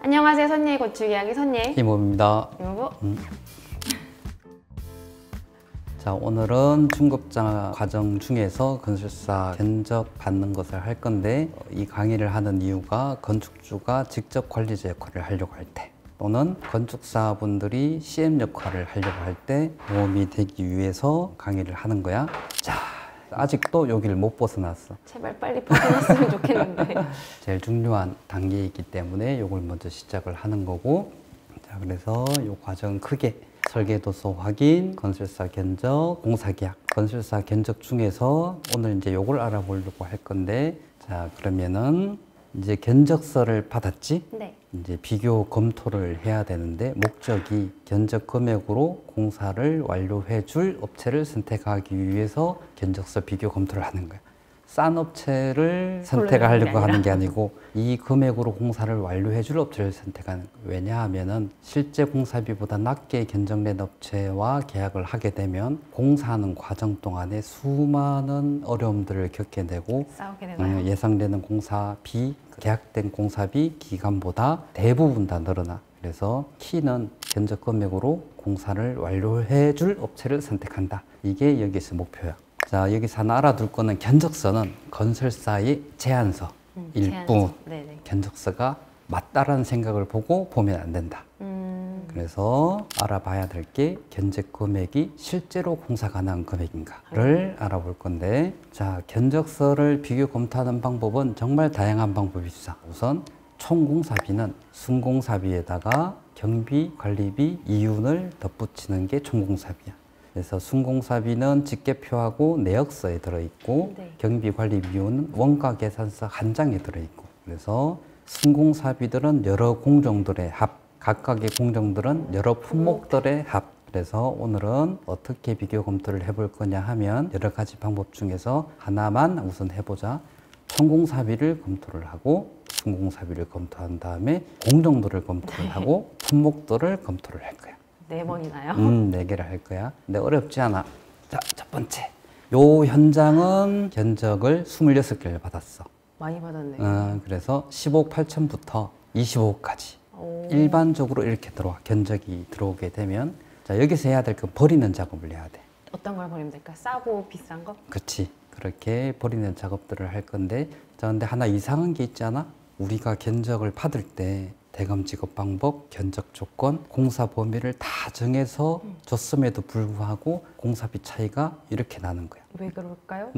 안녕하세요. 선예의 건축 이야기 선예 이모입니다. 이모부. 자, 오늘은 중급자 과정 중에서 건설사 견적 받는 것을 할 건데, 이 강의를 하는 이유가 건축주가 직접 관리자 역할을 하려고 할 때, 또는 건축사분들이 CM 역할을 하려고 할 때 도움이 되기 위해서 강의를 하는 거야. 자, 아직도 여기를 못 벗어났어. 제발 빨리 벗어났으면 좋겠는데. 제일 중요한 단계이기 때문에 이걸 먼저 시작을 하는 거고, 자, 그래서 이 과정은 크게 설계도서 확인, 건설사 견적, 공사계약. 건설사 견적 중에서 오늘 이제 이걸 알아보려고 할 건데, 자, 그러면은 이제 견적서를 받았지? 네. 이제 비교 검토를 해야 되는데, 목적이 견적 금액으로 공사를 완료해 줄 업체를 선택하기 위해서 견적서 비교 검토를 하는 거야. 싼 업체를 선택하려고 하는 게 아니고, 이 금액으로 공사를 완료해 줄 업체를 선택하는 거야. 왜냐하면은 실제 공사비보다 낮게 견적낸 업체와 계약을 하게 되면 공사하는 과정 동안에 수많은 어려움들을 겪게 되고, 싸우게 되나요? 예상되는 공사비, 계약된 공사비 기간보다 대부분 다 늘어나. 그래서 키는 견적 금액으로 공사를 완료해 줄 업체를 선택한다. 이게 여기서 목표야. 자, 여기서 하나 알아둘 거는, 견적서는 건설사의 제안서 일 뿐. 네네. 견적서가 맞다라는 생각을 보고 보면 안 된다. 그래서 알아봐야 될 게 견적 금액이 실제로 공사 가능한 금액인가를 알아볼 건데, 자, 견적서를 비교 검토하는 방법은 정말 다양한 방법이 있어. 우선 총공사비는 순공사비에다가 경비, 관리비, 이윤을 덧붙이는 게 총공사비야. 그래서 순공사비는 직계표하고 내역서에 들어있고, 네. 경비, 관리 비용은 원가 계산서 한 장에 들어있고, 그래서 순공사비들은 여러 공정들의 합, 각각의 공정들은 여러 품목들의 합. 그래서 오늘은 어떻게 비교 검토를 해볼 거냐 하면, 여러 가지 방법 중에서 하나만 우선 해보자. 총공사비를 검토를 하고, 순공사비를 검토한 다음에 공정도를 검토를 하고, 품목도를 검토를 할 거야. 4번이나요? 4개를 할 거야. 근데 어렵지 않아. 자, 첫 번째. 요 현장은 견적을 26개를 받았어. 많이 받았네요. 그래서 15억 8천부터 25억까지. 오. 일반적으로 이렇게 들어와. 견적이 들어오게 되면. 자, 여기서 해야 될 건 버리는 작업을 해야 돼. 어떤 걸 버리면 될까? 싸고 비싼 거? 그렇지. 그렇게 버리는 작업들을 할 건데, 자, 근데 하나 이상한 게 있지 않아? 우리가 견적을 받을 때 대검 지급 방법, 견적 조건, 공사 범위를 다 정해서 줬음에도 불구하고 공사비 차이가 이렇게 나는 거야. 왜 그럴까요?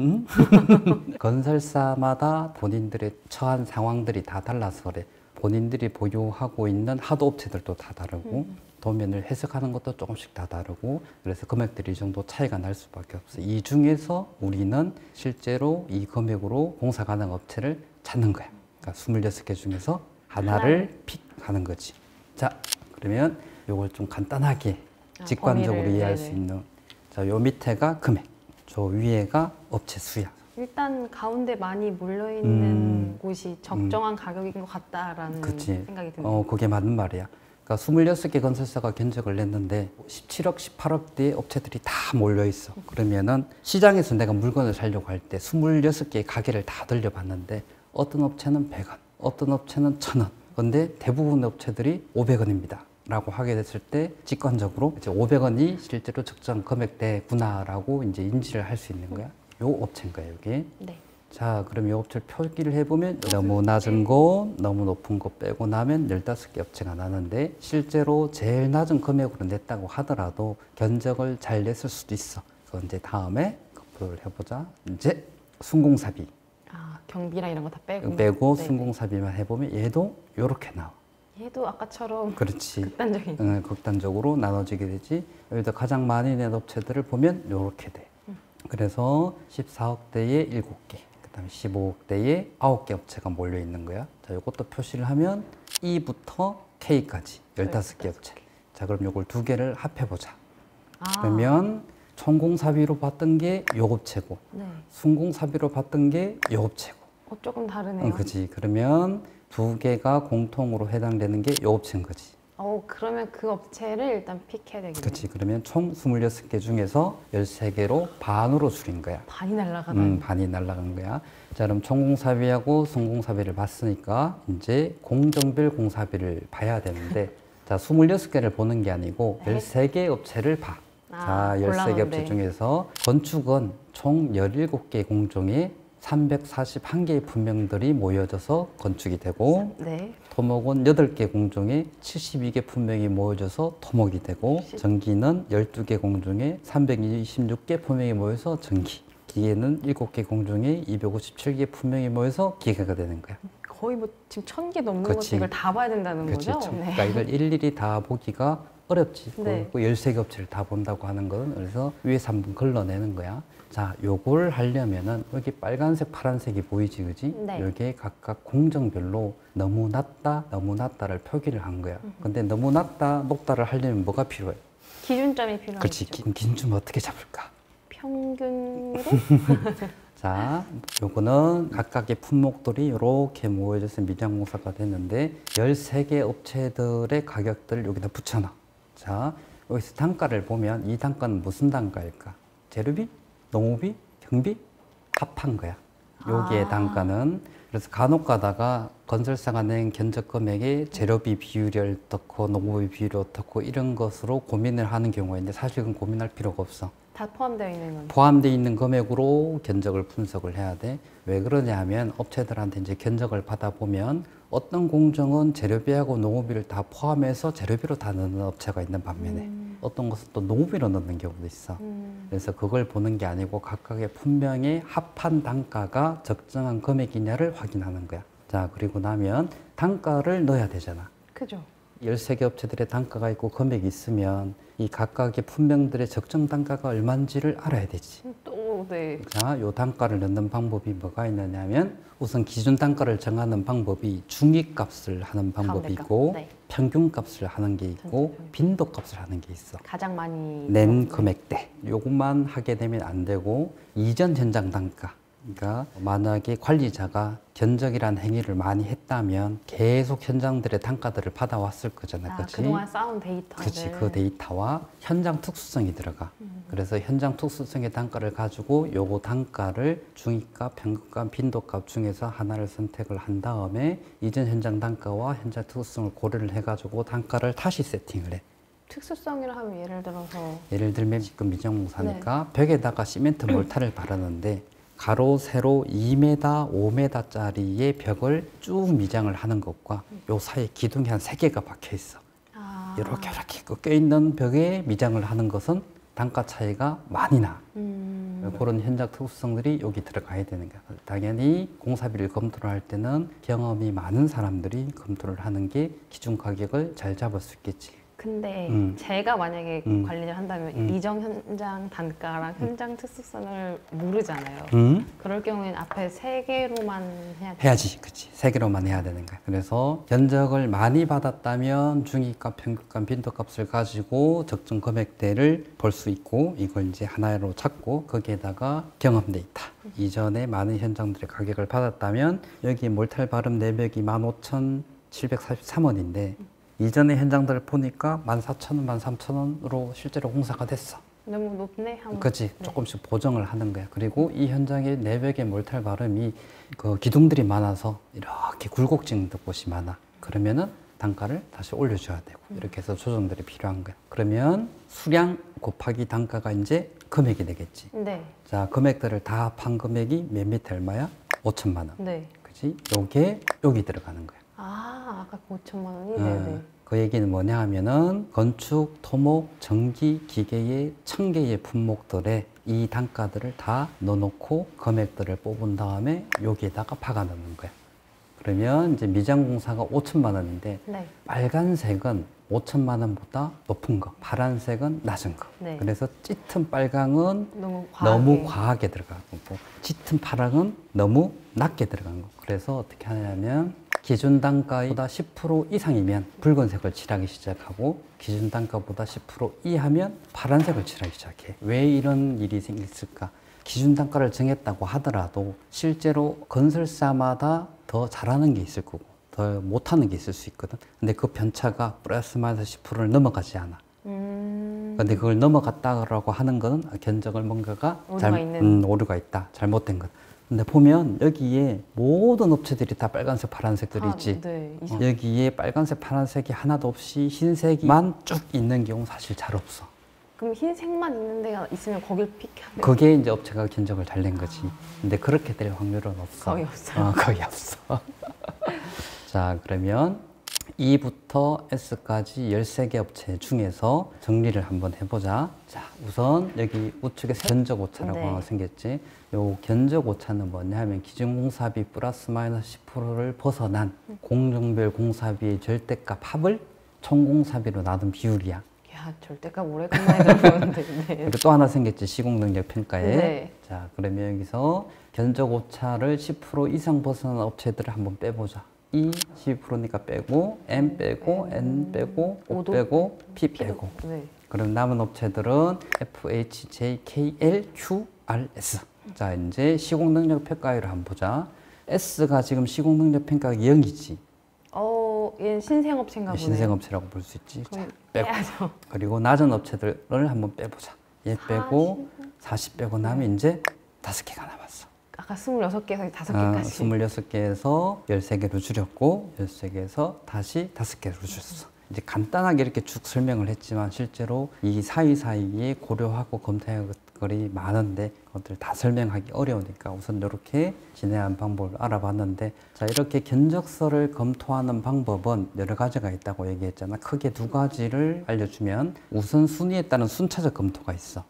건설사마다 본인들의 처한 상황들이 다 달라서 그래. 본인들이 보유하고 있는 하도 업체들도 다 다르고, 도면을 해석하는 것도 조금씩 다 다르고, 그래서 금액들이 이 정도 차이가 날 수밖에 없어. 이 중에서 우리는 실제로 이 금액으로 공사 가능 업체를 찾는 거야. 그러니까 26개 중에서 하나를 픽하는 거지. 자, 그러면 요걸 좀 간단하게 직관적으로 범위를, 이해할 네네. 수 있는, 자, 요 밑에가 금액, 저 위에가 업체 수야. 일단 가운데 많이 몰려있는 곳이 적정한 가격인 것 같다라는 그치. 생각이 드네요. 그게 맞는 말이야. 그러니까 26개 건설사가 견적을 냈는데 17억, 18억대의 업체들이 다 몰려 있어. 그러면은 시장에서 내가 물건을 사려고 할 때 26개의 가게를 다 들려봤는데, 어떤 업체는 100원, 어떤 업체는 1000원. 근데 대부분의 업체들이 500원입니다. 라고 하게 됐을 때 직관적으로 이제 500원이 실제로 적정 금액대구나라고 이제 인지를 할 수 있는 거야. 요 업체인 거야, 여기. 네. 자, 그럼 이 업체를 표기를 해보면, 너무 낮은 거, 너무 높은 거 빼고 나면 15개 업체가 나는데, 실제로 제일 낮은 금액으로 냈다고 하더라도 견적을 잘 냈을 수도 있어. 그건 이제 다음에 검토를 해보자. 이제 순공사비 경비랑 이런 거 다 빼고. 네. 순공사비만 해보면 얘도 요렇게 나와. 얘도 아까처럼 그렇지. 극단적인. 극단적으로 나눠지게 되지. 여기다 가장 많이 낸 업체들을 보면 요렇게 돼. 그래서 14억대에 7개, 그 다음에 15억대에 9개 업체가 몰려 있는 거야. 자, 요것도 표시를 하면 E부터 K까지 15개 업체. 자, 그럼 요걸 2개를 합해보자. 그러면 총공사비로 봤던 게 요 업체고, 네. 순공사비로 봤던 게 요 업체고. 조금 다르네요. 그지. 그러면 2개가 공통으로 해당되는 게 요 업체인 거지. 그러면 그 업체를 일단 픽해야 되겠네요. 그렇지. 그러면 총 26개 중에서 13개로 반으로 줄인 거야. 반이 날아가다니. 반이 날아간 거야. 자, 그럼 총공사비하고 성공사비를 봤으니까 이제 공정별 공사비를 봐야 되는데 자, 26개를 보는 게 아니고 네. 13개 업체를 봐. 자, 13개 골라놓은데. 업체 중에서 건축은 총 17개 공정에 341개의 품명들이 모여져서 건축이 되고 네. 토목은 8개 공정에 72개 품명이 모여져서 토목이 되고 전기는 12개 공정에 326개 품명이 모여서 전기, 기계는 7개 공정에 257개 품명이 모여서 기계가 되는 거야. 거의 뭐 지금 1000개 넘는 그치. 것을 이걸 다 봐야 된다는 그렇지. 거죠? 그러니까 이걸 일일이 다 보기가 어렵지. 네. 그 13개 업체를 다 본다고 하는 건 그래서 위에서 한번 걸러내는 거야. 자, 요걸 하려면은 여기 빨간색, 파란색이 보이지, 그지? 네. 여기에 각각 공정별로 너무 낮다, 너무 낮다를 표기를 한 거야. 근데 너무 낮다, 높다를 하려면 뭐가 필요해? 기준점이 필요하죠. 그렇지. 기준점 어떻게 잡을까? 평균으로? 자, 요거는 각각의 품목들이 이렇게 모여져서 미장공사가 됐는데 13개 업체들의 가격들을 여기다 붙여놔. 자, 여기서 단가를 보면 이 단가는 무슨 단가일까? 재료비? 농업비? 경비? 합한 거야. 여기에 단가는. 그래서 간혹 가다가 건설사가 낸 견적 금액의 재료비 비율이 어떻고 농업비 비율이 어떻고 이런 것으로 고민을 하는 경우가 있는데 사실 그건 고민할 필요가 없어. 다 포함되어 있는 건. 포함되어 있는 금액으로 견적을 분석을 해야 돼. 왜 그러냐 하면 업체들한테 이제 견적을 받아보면 어떤 공정은 재료비하고 농업비를 다 포함해서 재료비로 다 넣는 업체가 있는 반면에 어떤 것은 또 농업비로 넣는 경우도 있어. 그래서 그걸 보는 게 아니고 각각의 품명의 합한 단가가 적정한 금액이냐를 확인하는 거야. 자, 그리고 나면 단가를 넣어야 되잖아. 그죠. 13개 업체들의 단가가 있고 금액이 있으면 이 각각의 품명들의 적정 단가가 얼마인지를 알아야 되지. 또, 네. 자, 요 단가를 넣는 방법이 뭐가 있느냐 하면 우선 기준 단가를 정하는 방법이 중위값을 하는 방법이 있고 네. 평균값을 하는 게 있고 빈도값을 하는 게 있어. 가장 많이 낸 금액대. 요것만 하게 되면 안 되고 이전 현장 단가. 그러니까 만약에 관리자가 견적이라는 행위를 많이 했다면 계속 현장들의 단가들을 받아왔을 거잖아. 그치? 그동안 쌓은 데이터를. 그치. 그 데이터와 현장 특수성이 들어가. 그래서 현장 특수성의 단가를 가지고 요거 단가를 중위값, 평균값, 빈도값 중에서 하나를 선택을 한 다음에 이전 현장 단가와 현장 특수성을 고려를 해가지고 단가를 다시 세팅을 해. 특수성이라 하면 예를 들어서 예를 들면 지금 미장공사니까 벽에다가 시멘트 몰타를 바르는데 가로, 세로 2m, 5m짜리의 벽을 쭉 미장을 하는 것과 요 사이에 기둥이 한 3개가 박혀 있어. 이렇게 꺾여 있는 벽에 미장을 하는 것은 단가 차이가 많이 나. 그런 현장 특수성들이 여기 들어가야 되는 거야. 당연히 공사비를 검토를 할 때는 경험이 많은 사람들이 검토를 하는 게 기준 가격을 잘 잡을 수 있겠지. 근데 제가 만약에 관리를 한다면 이전 현장 단가랑 현장 특수성을 모르잖아요. 그럴 경우에는 앞에 3개로만 해야지. 그치. 3개로만 해야 되는 거야. 그래서 견적을 많이 받았다면 중위값, 평균값, 빈도값을 가지고 적정 금액대를 볼 수 있고 이걸 이제 하나로 찾고 거기에다가 경험 데이터. 이전에 많은 현장들의 가격을 받았다면 여기 몰탈 발음 내벽이 15,743원인데 이전의 현장들을 보니까 14,000원, 13,000원으로 실제로 공사가 됐어. 너무 높네. 그렇지. 조금씩 보정을 하는 거야. 그리고 이 현장의 내벽의 몰탈 발음이 그 기둥들이 많아서 이렇게 굴곡진 곳이 많아. 그러면은 단가를 다시 올려줘야 되고 이렇게 해서 조정들이 필요한 거야. 그러면 수량 곱하기 단가가 이제 금액이 되겠지. 네. 자, 금액들을 다 합한 금액이 몇 미터 얼마야? 5천만 원. 네. 그지? 요게 여기 들어가는 거야. 아까 5천만 원이? 네네. 그 얘기는 뭐냐 하면은 건축, 토목, 전기, 기계의 1000개의 품목들의 이 단가들을 다 넣어놓고 금액들을 뽑은 다음에 여기에다가 박아 넣는 거야. 그러면 이제 미장공사가 5천만 원인데 네. 빨간색은 5천만 원보다 높은 거, 파란색은 낮은 거. 네. 그래서 짙은 빨강은 너무 과하게 들어가고 짙은 파랑은 너무 낮게 들어간 거. 그래서 어떻게 하냐면 기준 단가보다 10% 이상이면 붉은색을 칠하기 시작하고 기준 단가보다 10% 이하면 파란색을 칠하기 시작해. 왜 이런 일이 생겼을까? 기준 단가를 정했다고 하더라도 실제로 건설사마다 더 잘하는 게 있을 거고 더 더 못하는 게 있을 수 있거든. 근데 그 편차가 플러스 마이너스 10%를 넘어가지 않아. 근데 그걸 넘어갔다라고 하는 거는 견적을 뭔가가 오류가 있다. 잘못된 것. 근데 보면 여기에 모든 업체들이 다 빨간색, 파란색들이 있지. 네, 여기에 빨간색, 파란색이 하나도 없이 흰색만 쭉 있는 경우 사실 잘 없어. 그럼 흰색만 있는 데가 있으면 거길 픽하면 그게 이제 업체가 견적을 잘 낸 거지. 근데 그렇게 될 확률은 없어. 거의 없어요. 거의 없어. 자, 그러면 E부터 S까지 13개 업체 중에서 정리를 한번 해보자. 자, 우선 여기 우측에 견적 오차라고 네. 생겼지. 요 견적 오차는 뭐냐 하면 기준공사비 플러스 마이너스 10%를 벗어난 공정별 공사비의 절대값 합을 총공사비로 나눈 비율이야. 야, 절대값 오래간만에 들어보는데. 네. 그리고 또 하나 생겼지, 시공능력 평가에. 네. 자, 그러면 여기서 견적 오차를 10% 이상 벗어난 업체들을 한번 빼보자. E 12%니까 빼고, M 빼고, N 빼고, O 빼고, P 빼고. 네. 그럼 남은 업체들은 F, H, J, K, L, Q, R, S. 자, 이제 시공능력 평가율을 한번 보자. S가 지금 시공능력 평가가 0이지. 얘는 신생업체인가 보네요. 신생업체라고 볼 수 있지. 자, 빼고. 빼야죠. 그리고 낮은 업체들을 한번 빼보자. 얘 빼고 40 빼고 나면 이제 5개가 남았어. 아까 26개에서 5개까지. 26개에서 13개로 줄였고 13개에서 다시 5개로 줄였어. 이제 간단하게 이렇게 쭉 설명을 했지만 실제로 이 사이사이에 고려하고 검토해야 할 것들이 많은데 그것들 다 설명하기 어려우니까 우선 이렇게 진행한 방법을 알아봤는데, 자, 이렇게 견적서를 검토하는 방법은 여러 가지가 있다고 얘기했잖아. 크게 두 가지를 알려주면 우선순위에 따른 순차적 검토가 있어.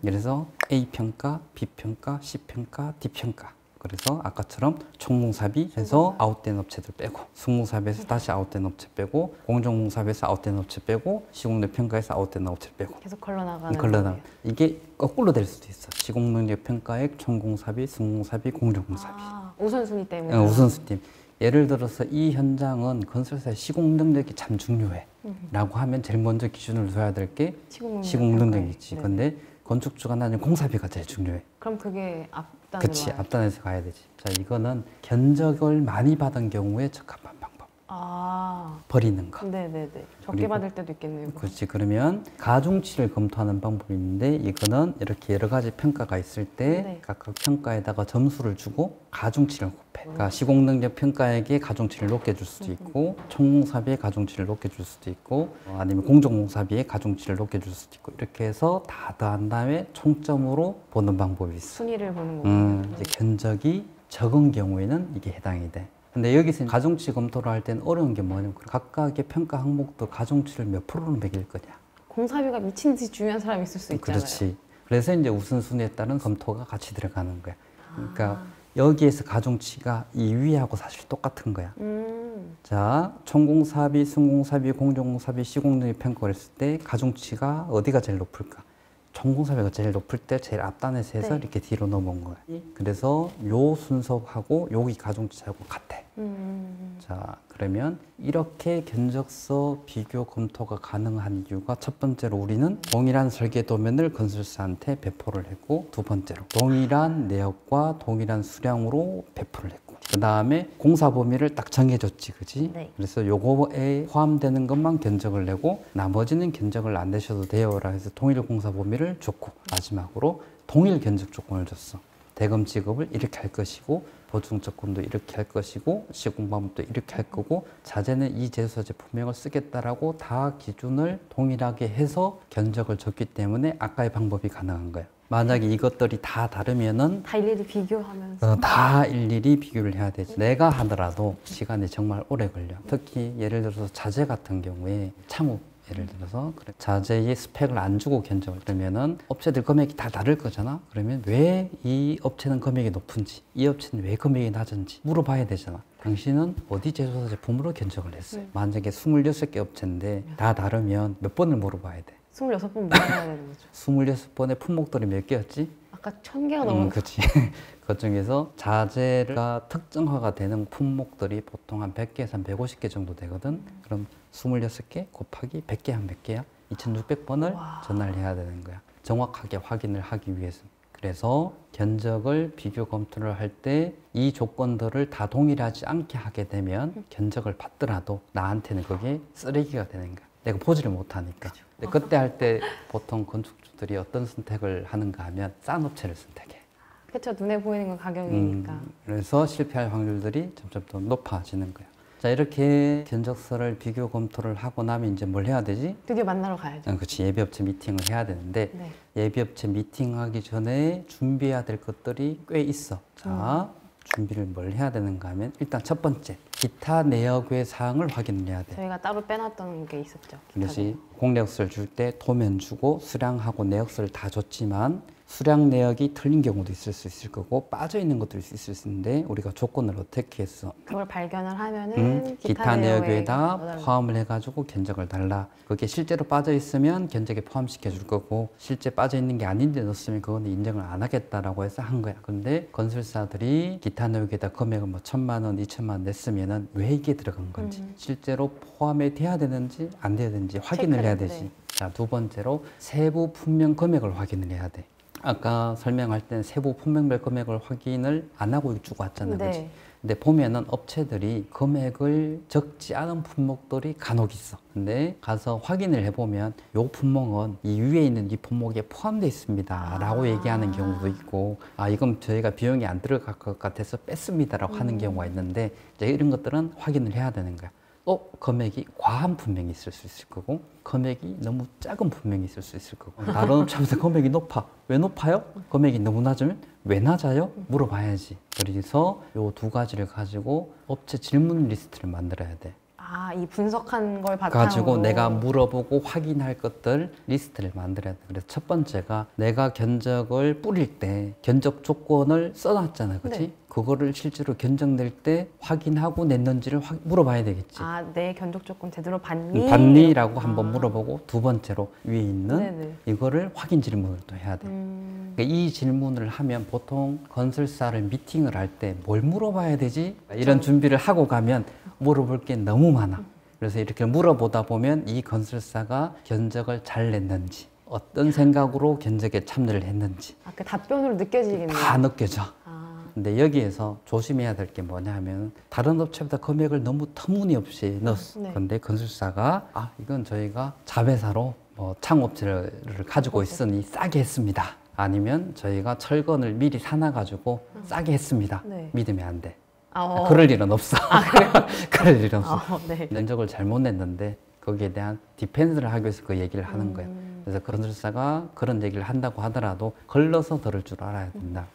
그래서 A평가, B평가, C평가, D평가. 그래서 아까처럼 총공사비에서 아웃된 업체들 빼고, 순공사비에서 다시 아웃된 업체 빼고, 공정공사비에서 아웃된 업체 빼고, 시공력 평가에서 아웃된 업체 빼고. 계속 걸러나가는 걸러나. 이게 거꾸로 될 수도 있어. 시공능력 평가액, 총공사비, 순공사비, 공정공사비. 우선순위 때문에. 우선순위 때문에. 예를 들어서 이 현장은 건설사의 시공능력이 참 중요해. 라고 하면 제일 먼저 기준을 둬야 될 게 시공능력이지. 근데 건축주가 나는 공사비가 제일 중요해. 그럼 그게 앞단으로 그치, 앞단에서 가야 되지. 자, 이거는 견적을 많이 받은 경우에 적합한 방법. 버리는 거. 네네네. 적게 받을 때도 있겠네요. 그렇지. 그러면 가중치를 검토하는 방법이 있는데, 이거는 이렇게 여러 가지 평가가 있을 때 각각 평가에다가 점수를 주고 가중치를 곱해. 그러니까 시공능력 평가액에 가중치를 높게 줄 수도 있고, 총공사비에 가중치를 높게 줄 수도 있고, 아니면 공정공사비에 가중치를 높게 줄 수도 있고, 이렇게 해서 다 더한 다음에 총점으로 보는 방법이 있어. 순위를 보는 거군요. 이제 견적이 적은 경우에는 이게 해당이 돼. 근데 여기서 가중치 검토를 할 때는 어려운 게 뭐냐면 각각의 평가 항목도 가중치를 몇 프로로 매길 거냐. 공사비가 미친 듯이 중요한 사람이 있을 수 있잖아요. 그렇지. 그래서 이제 우선순위에 따른 검토가 같이 들어가는 거야. 그러니까 여기에서 가중치가 2위하고 사실 똑같은 거야. 자, 총공사비, 순공사비, 공정공사비, 시공능력 평가를 했을 때 가중치가 어디가 제일 높을까? 총공사비가 제일 높을 때 제일 앞단에서 해서 이렇게 뒤로 넘어온 거야. 그래서 요 순서하고 여기 가중치하고 같아. 자, 그러면 이렇게 견적서 비교 검토가 가능한 이유가, 첫 번째로 우리는 동일한 설계 도면을 건설사한테 배포를 했고, 두 번째로 동일한 내역과 동일한 수량으로 배포를 했고, 그 다음에 공사 범위를 딱 정해줬지, 그지? 네. 그래서 요거에 포함되는 것만 견적을 내고 나머지는 견적을 안 내셔도 돼요라 해서 동일 공사 범위를 줬고, 마지막으로 동일 견적 조건을 줬어. 대금 지급을 이렇게 할 것이고, 보증 조건도 이렇게 할 것이고, 시공 방법도 이렇게 할 거고, 자재는 이 제조사 제품명을 쓰겠다라고 다 기준을 동일하게 해서 견적을 줬기 때문에 아까의 방법이 가능한 거야. 만약에 이것들이 다 다르면은 다 일일이 비교하면서 다 일일이 비교를 해야 되지. 내가 하더라도 시간이 정말 오래 걸려. 특히 예를 들어서 자재 같은 경우에 창업, 예를 들어서 자재의 스펙을 안 주고 견적을, 그러면은 업체들 금액이 다 다를 거잖아. 그러면 왜 이 업체는 금액이 높은지, 이 업체는 왜 금액이 낮은지 물어봐야 되잖아. 당신은 어디 제조사 제품으로 견적을 했어요? 만약에 26개 업체인데 다 다르면 몇 번을 물어봐야 돼? 26번 물어봐야 되는 거죠. 26번의 품목들이 몇 개였지? 아까 1000개가 넘은 그렇지. 그 중에서 자재가 특정화가 되는 품목들이 보통 한 100개에서 한 150개 정도 되거든. 그럼 26개 곱하기 100개 한 몇 개야? 2600번을 전화를 해야 되는 거야. 정확하게 확인을 하기 위해서. 그래서 견적을 비교 검토를 할 때 이 조건들을 다 동일하지 않게 하게 되면 견적을 받더라도 나한테는 그게 쓰레기가 되는 거야. 내가 보지를 못하니까. 근데 그때 할 때 보통 건축주들이 어떤 선택을 하는가 하면 싼 업체를 선택해. 그쵸, 눈에 보이는 건 가격이니까. 그래서 실패할 확률들이 점점 더 높아지는 거야. 자, 이렇게 견적서를 비교 검토를 하고 나면 이제 뭘 해야 되지? 드디어 만나러 가야죠. 그렇지. 예비업체 미팅을 해야 되는데 네. 예비업체 미팅하기 전에 준비해야 될 것들이 꽤 있어. 자, 준비를 뭘 해야 되는가 하면 일단 첫 번째, 기타 내역의 사항을 확인을 해야 돼. 저희가 따로 빼놨던 게 있었죠. 그래서 공내역서를 줄 때 도면 주고 수량하고 내역서를 다 줬지만 수량 내역이 틀린 경우도 있을 수 있을 거고 빠져 있는 것도 있을 수 있는데 우리가 조건을 어떻게 했어? 그걸 발견을 하면은 기타 내역에다 넣어달라. 포함을 해가지고 견적을 달라. 그게 실제로 빠져 있으면 견적에 포함시켜 줄 거고 실제 빠져 있는 게 아닌데 넣었으면 그거는 인정을 안 하겠다라고 해서 한 거야. 근데 건설사들이 기타 내역에다 금액을 뭐 1,000만 원, 2,000만 원 냈으면은 왜 이게 들어간 건지 실제로 포함이 돼야 되는지 안 돼야 되는지 확인을 해야 되지. 네. 자, 두 번째로 세부 분명 금액을 확인을 해야 돼. 아까 설명할 때는 세부 분명별 금액을 확인을 안 하고 쭉 왔잖아, 네. 그렇지? 근데 보면은 업체들이 금액을 적지 않은 품목들이 간혹 있어. 근데 가서 확인을 해보면 요 품목은 이 위에 있는 이 품목에 포함되어 있습니다 라고 얘기하는 경우도 있고 아 이건 저희가 비용이 안 들어갈 것 같아서 뺐습니다 라고 하는 경우가 있는데 이제 이런 것들은 확인을 해야 되는 거야. 금액이 과한 분명히 있을 수 있을 거고 금액이 너무 작은 분명히 있을 수 있을 거고 다른 업체보다 금액이 높아. 왜 높아요? 금액이 너무 낮으면 왜 낮아요? 물어봐야지. 그래서 요 두 가지를 가지고 업체 질문 리스트를 만들어야 돼. 아, 이 분석한 걸 바탕으로 가지고 내가 물어보고 확인할 것들 리스트를 만들어야 돼. 그래서 첫 번째가 내가 견적을 뿌릴 때 견적 조건을 써놨잖아, 그렇지? 네. 그거를 실제로 견적 낼 때 확인하고 냈는지를 물어봐야 되겠지. 아, 내 견적 조건 제대로 봤니? 봤니?라고 한번 물어보고 두 번째로 위에 있는 네네. 이거를 확인 질문을 또 해야 돼. 그러니까 이 질문을 하면 보통 건설사를 미팅을 할 때 뭘 물어봐야 되지? 이런 준비를 하고 가면 물어볼 게 너무 많아. 그래서 이렇게 물어보다 보면 이 건설사가 견적을 잘 냈는지 어떤 생각으로 견적에 참여를 했는지 아, 그 답변으로 느껴지겠네요. 다 느껴져. 아, 근데 여기에서 조심해야 될 게 뭐냐 하면 다른 업체보다 금액을 너무 터무니없이 넣었어. 네. 근데 건설사가 아 이건 저희가 자회사로 뭐 창업체를 가지고 있으니 싸게 했습니다. 아니면 저희가 철건을 미리 사놔가지고 싸게 했습니다. 네. 믿으면 안 돼. 아, 그럴 일은 없어. 그럴 일은 없어. 네. 면적을 잘못 냈는데 거기에 대한 디펜스를 하기 위해서 그 얘기를 하는 거야. 그래서 건설사가 그런 얘기를 한다고 하더라도 걸러서 들을 줄 알아야 된다.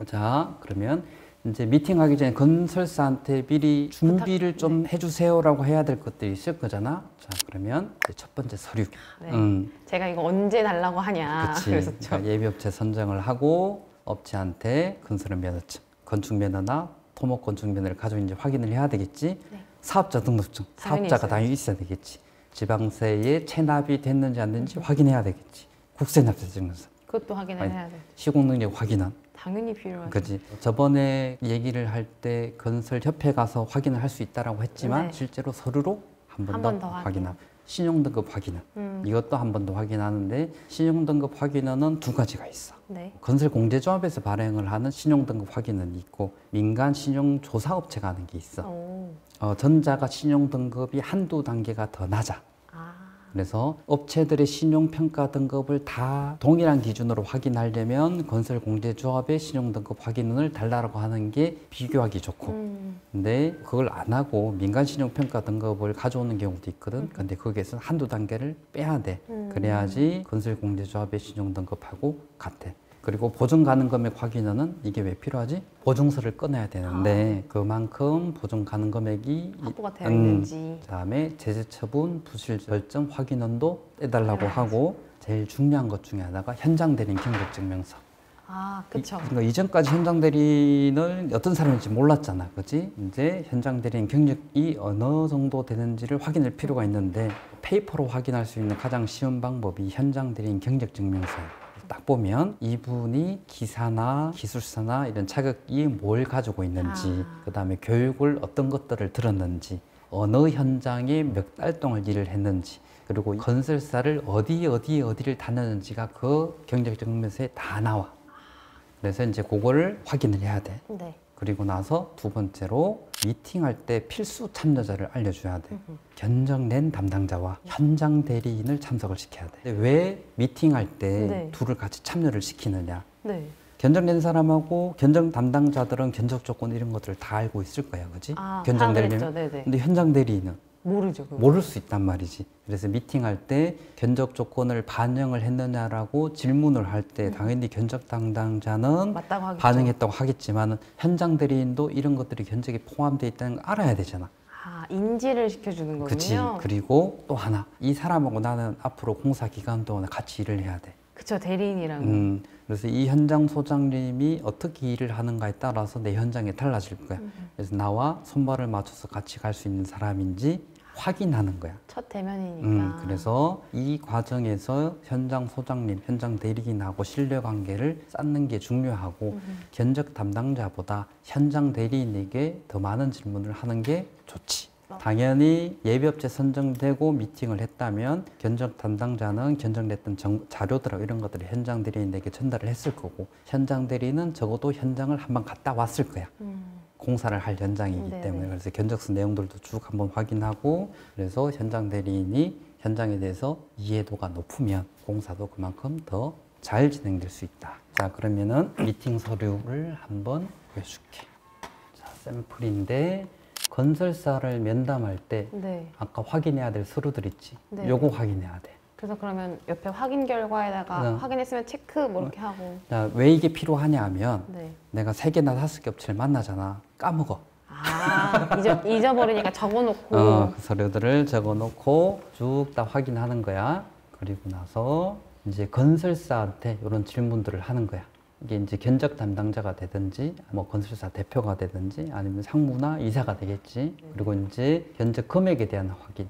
자, 그러면 이제 미팅하기 전에 건설사한테 미리 준비를 좀 해주세요라고 해야 될 것들이 있을 거잖아. 자, 그러면 이제 첫 번째 서류. 네. 제가 이거 언제 달라고 하냐. 그치. 그래서 그러니까 예비업체 선정을 하고 업체한테 건설업 면허증, 건축 면허나 토목 건축 면허를 가지고 이제 확인을 해야 되겠지. 네. 사업자 등록증, 당연히 사업자가 있어야지. 당연히 있어야 되겠지. 지방세에 체납이 됐는지 안 됐는지 확인해야 되겠지. 국세납세 증명서, 그것도 확인을 아니, 해야 돼. 시공 능력 확인은. 당연히 필요하죠. 그지. 저번에 얘기를 할 때 건설협회 가서 확인을 할 수 있다라고 했지만 네. 실제로 서류로 한 번 한 더 번 더 확인. 확인하고 신용등급 확인은 이것도 한 번 더 확인하는데 신용등급 확인은 두 가지가 있어. 네. 건설공제조합에서 발행을 하는 신용등급 확인은 있고 민간 신용조사업체가 하는 게 있어. 오. 전자가 신용등급이 한두 단계가 더 낮아. 아, 그래서 업체들의 신용평가 등급을 다 동일한 기준으로 확인하려면 건설공제조합의 신용등급 확인을 달라고 하는 게 비교하기 좋고 근데 그걸 안 하고 민간 신용평가 등급을 가져오는 경우도 있거든. 근데 거기에서 한두 단계를 빼야 돼. 그래야지 건설공제조합의 신용등급하고 같아. 그리고 보증 가능 금액 확인은 이게 왜 필요하지? 보증서를 꺼내야 되는데 그만큼 보증 가능 금액이 확보가 되어 있는지. 그다음에 제재 처분 부실 결정 확인원도 떼달라고 하고 제일 중요한 것 중에 하나가 현장 대리인 경력 증명서. 아, 그쵸. 그러니까 이전까지 현장 대리인을 어떤 사람인지 몰랐잖아, 그렇지? 이제 현장 대리인 경력이 어느 정도 되는지를 확인할 필요가 있는데 페이퍼로 확인할 수 있는 가장 쉬운 방법이 현장 대리인 경력 증명서예요. 딱 보면 이분이 기사나 기술사나 이런 자격이 뭘 가지고 있는지 그다음에 교육을 어떤 것들을 들었는지 어느 현장에 몇 달 동안 일을 했는지 그리고 건설사를 어디를 다녔는지가 그 경력 증명서에 다 나와. 그래서 이제 그거를 확인을 해야 돼. 네. 그리고 나서 두 번째로 미팅할 때 필수 참여자를 알려줘야 돼. 견적낸 담당자와 현장 대리인을 참석을 시켜야 돼. 근데 왜 미팅할 때 네. 둘을 같이 참여를 시키느냐? 네. 견적낸 사람하고 견적 담당자들은 견적 조건 이런 것들을 다 알고 있을 거야, 그지? 아, 견적 다 대리인. 그랬죠. 네네. 근데 현장 대리인은 모르죠. 그거. 모를 수 있단 말이지. 그래서 미팅할 때 견적 조건을 반영을 했느냐라고 질문을 할 때 당연히 견적 담당자는 맞다고 하겠죠. 반영했다고 하겠지만 현장 대리인도 이런 것들이 견적에 포함되어 있다는 걸 알아야 되잖아. 아, 인지를 시켜주는 거군요. 그치. 그리고 또 하나, 이 사람하고 나는 앞으로 공사 기간 동안 같이 일을 해야 돼. 그쵸, 대리인이랑. 그래서 이 현장 소장님이 어떻게 일을 하는가에 따라서 내 현장이 달라질 거야. 그래서 나와 손발을 맞춰서 같이 갈 수 있는 사람인지 확인하는 거야. 첫 대면이니까. 그래서 이 과정에서 현장 소장님, 현장 대리인하고 신뢰관계를 쌓는 게 중요하고 견적 담당자보다 현장 대리인에게 더 많은 질문을 하는 게 좋지. 당연히 예비업체 선정되고 미팅을 했다면 견적 담당자는 견적냈던 자료들하고 이런 것들을 현장 대리인에게 전달을 했을 거고 현장 대리인은 적어도 현장을 한번 갔다 왔을 거야. 공사를 할 현장이기 네네. 때문에 그래서 견적서 내용들도 쭉 한번 확인하고 그래서 현장 대리인이 현장에 대해서 이해도가 높으면 공사도 그만큼 더 잘 진행될 수 있다. 자, 그러면은 미팅 서류를 한번 보여줄게. 자, 샘플인데 건설사를 면담할 때 네. 아까 확인해야 될 서류들 있지? 네. 요거 확인해야 돼. 그래서 그러면 옆에 확인 결과에다가 네. 확인했으면 체크 뭐 이렇게 하고. 자, 왜 이게 필요하냐 하면 네. 내가 3개나 5개 업체를 만나잖아. 까먹어. 아, 잊어버리니까 적어놓고. 그 서류들을 적어놓고 쭉 다 확인하는 거야. 그리고 나서 이제 건설사한테 이런 질문들을 하는 거야. 이게 이제 견적 담당자가 되든지, 뭐 건설사 대표가 되든지, 아니면 상무나 이사가 되겠지. 그리고 이제 견적 금액에 대한 확인.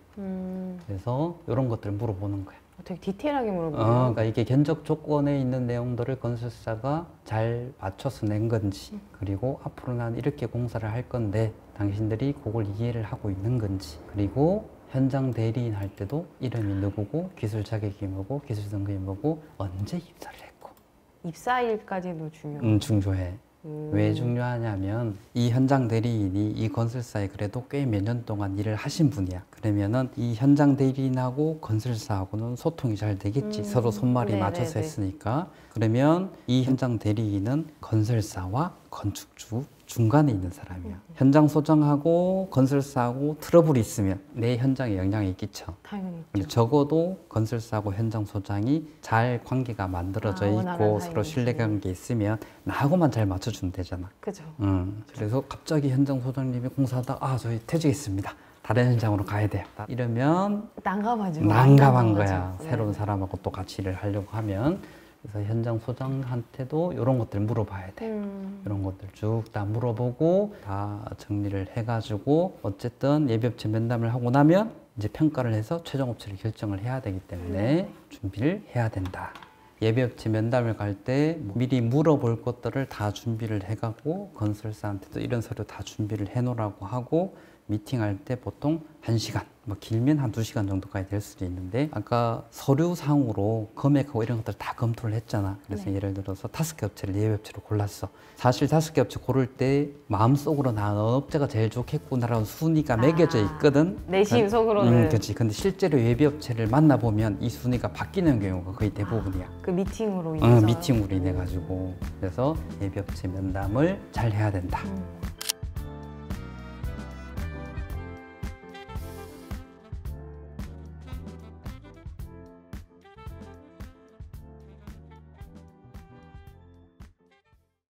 그래서 이런 것들을 물어보는 거야. 되게 디테일하게 물어보네요. 그러니까 이게 견적 조건에 있는 내용들을 건설사가 잘 맞춰서 낸 건지, 그리고 앞으로 난 이렇게 공사를 할 건데 당신들이 그걸 이해를 하고 있는 건지, 그리고 현장 대리인 할 때도 이름이 누구고 기술 자격이 뭐고 기술 등급이 뭐고 언제 입사를 했고. 입사일까지도 중요해요. 중요해. 왜 중요하냐면 이 현장 대리인이 이 건설사에 그래도 꽤 몇 년 동안 일을 하신 분이야. 그러면은 이 현장 대리인하고 건설사하고는 소통이 잘 되겠지. 서로 손발이 맞춰서 했으니까. 그러면 이 현장 대리인은 건설사와 건축주 중간에 있는 사람이야. 현장 소장하고 건설사하고 트러블이 있으면 내 현장에 영향이 끼쳐. 당연히 근데 있죠. 적어도 건설사하고 현장 소장이 잘 관계가 만들어져 원활한 있고 사이가 서로 신뢰관계 있으면 나하고만 잘 맞춰주면 되잖아. 그죠. 그래서 갑자기 현장 소장님이 공사하다가 저희 퇴직했습니다. 다른 현장으로 가야 돼요. 이러면 난감하죠. 난감한 거야. 난감하죠. 새로운 사람하고 또 같이 일을 하려고 하면. 그래서 현장 소장한테도 이런 것들 물어봐야 돼. 이런 것들 쭉 다 물어보고 다 정리를 해가지고 어쨌든 예비업체 면담을 하고 나면 이제 평가를 해서 최종 업체를 결정을 해야 되기 때문에 준비를 해야 된다. 예비업체 면담을 갈 때 미리 물어볼 것들을 다 준비를 해가고 건설사한테도 이런 서류 다 준비를 해놓으라고 하고 미팅할 때 보통 1시간, 뭐 길면 한 2시간 정도까지 될 수도 있는데 아까 서류상으로 금액하고 이런 것들 다 검토를 했잖아. 그래서 네. 예를 들어서 5개 업체를 예비업체로 골랐어. 사실 5개 업체 고를 때 마음속으로 나 어느 업체가 제일 좋겠구나라는 순위가 매겨져 있거든. 내심 속으로는. 그렇지. 근데 실제로 예비업체를 만나보면 이 순위가 바뀌는 경우가 거의 대부분이야. 그 미팅으로 인해서. 미팅으로 인해 가지고. 그래서 예비업체 면담을 잘 해야 된다.